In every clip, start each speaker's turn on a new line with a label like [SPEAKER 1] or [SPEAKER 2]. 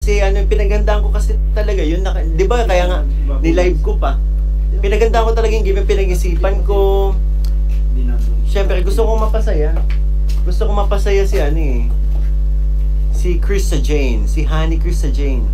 [SPEAKER 1] kasi ano, pinagandaan ko kasi talaga yun. Di ba, kaya nga, nilive ko pa. Pinagandaan ko talaga yung game, pinag-isipan ko. Siyempre, gusto kong mapasaya. Gusto kong mapasaya si ano eh. Si Krista Jane. Si Honey Krista Jane.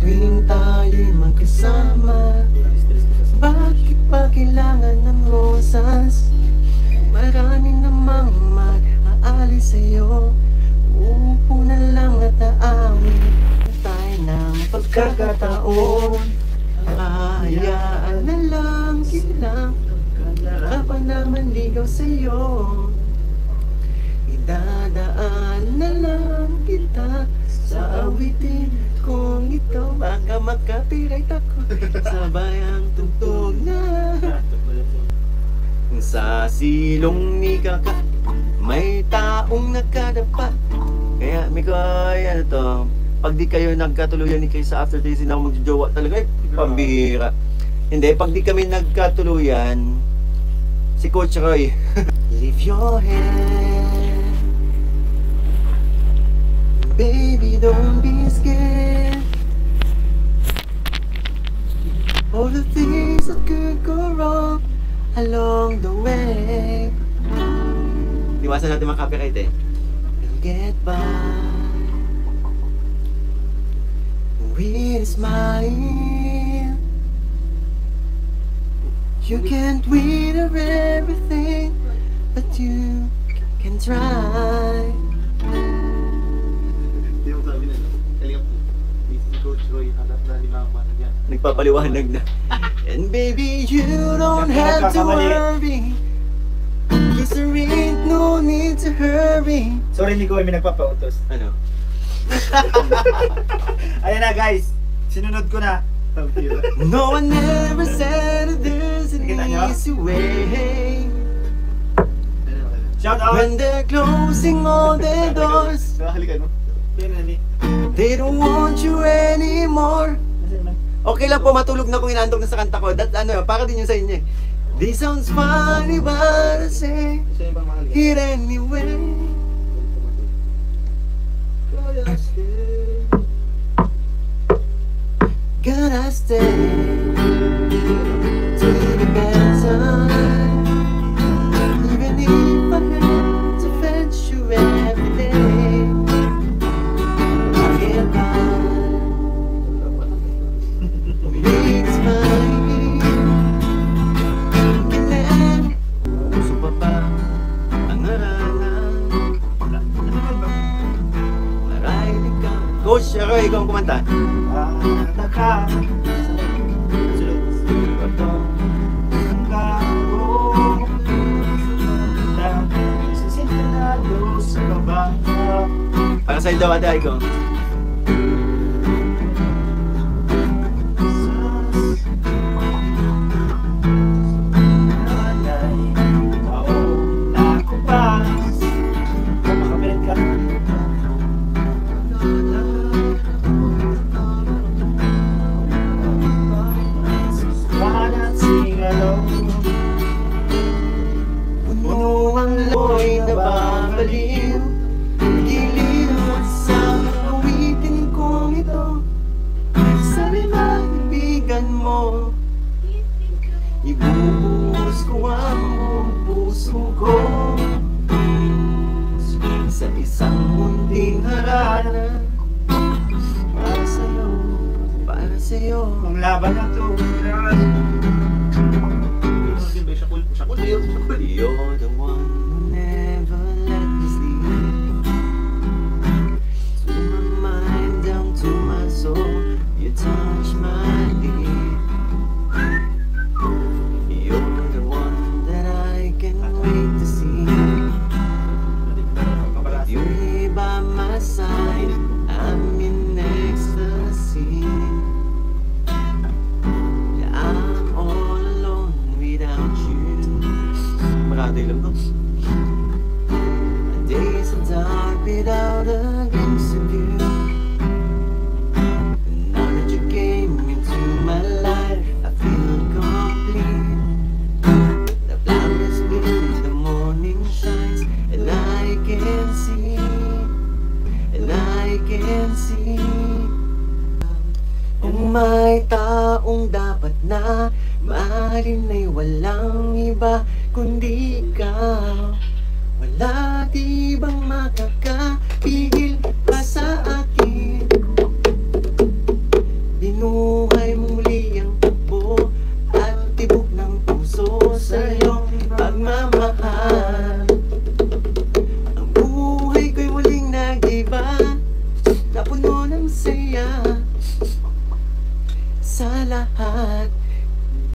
[SPEAKER 2] Tuwing tayo'y magkasama, bakit pa kailangan ng rosas? Marami namang mag-aalis sa'yo. Uupo na lang at aawin tayo ng pagkakataon. Hayaan na lang silang harapan naman ligaw sa'yo. Idadaan na lang kita sa awitin kung ito. Baka mag-copyright ako. Sabay ang tugtog na sa silong ni Kaka may taong nagkadapa. Kaya may ano to, pag di kayo nagkatuluyan ni kayo sa after days na ako magjojowa talaga, pambihira. Hindi, pag di kami nagkatuluyan, si Coach Roy. Leave your hand, baby, don't be scared. All the things that could go wrong along the way. Iwasan natin mga copyright eh. We'll get by with a smile. You can't win over everything, but you can try.
[SPEAKER 3] Hindi mo sabi na, no? Kalinga po. This is Coach Roy, nalimaman yan.
[SPEAKER 2] Nagpapaliwanag na. And baby, you don't have to worry, 'cause there ain't no need to hurry.
[SPEAKER 4] Sorry, hindi ko may nagpapautos.
[SPEAKER 2] Ano?
[SPEAKER 4] Ayan na guys, sinunod ko na.
[SPEAKER 2] No one ever said that there's an
[SPEAKER 4] Nakita niyo?
[SPEAKER 2] easy way.
[SPEAKER 4] Shout out!
[SPEAKER 2] When they're closing all their doors,
[SPEAKER 3] Halika, no?
[SPEAKER 2] they don't want you anymore. Okay lang po, matulog na kung inaantok na sa kanta ko. That, ano, para din yun sa inyo eh. This sounds funny but I say
[SPEAKER 3] Isa yung bang mahal
[SPEAKER 2] it anyway. Gotta stay to the better, even if I have to fetch you every day. I can't run, it's mine. Kailan puso pa ba ang haralan? Marahil ikaw. Coach, Roy, ikaw ang kumanta. Para sa'yo daw, ate, ikaw. Puno ang loy na babaliw, giliw at sa awitin kong ito. Sabi ba, ibigan mo, ibubuhos ko ang buong puso ko sa isang munting harana. Para sa'yo, para sa'yo.
[SPEAKER 4] Ang laban na to.
[SPEAKER 2] You're the one who never let me sleep. To my mind, down to my soul, you touch my deep. You're the one that I can't wait to see. With you here by my side, I'm in ecstasy. Yeah, I'm all alone without you. Marami lang no? Days are dark without a glimpse of you. Now that you came into my life, I feel complete. The flowers bloom, the morning shines, and I can see, and I can see. Kung may taong dapat na mahalin ay walang iba kundi ikaw. Wala di bang makakapigil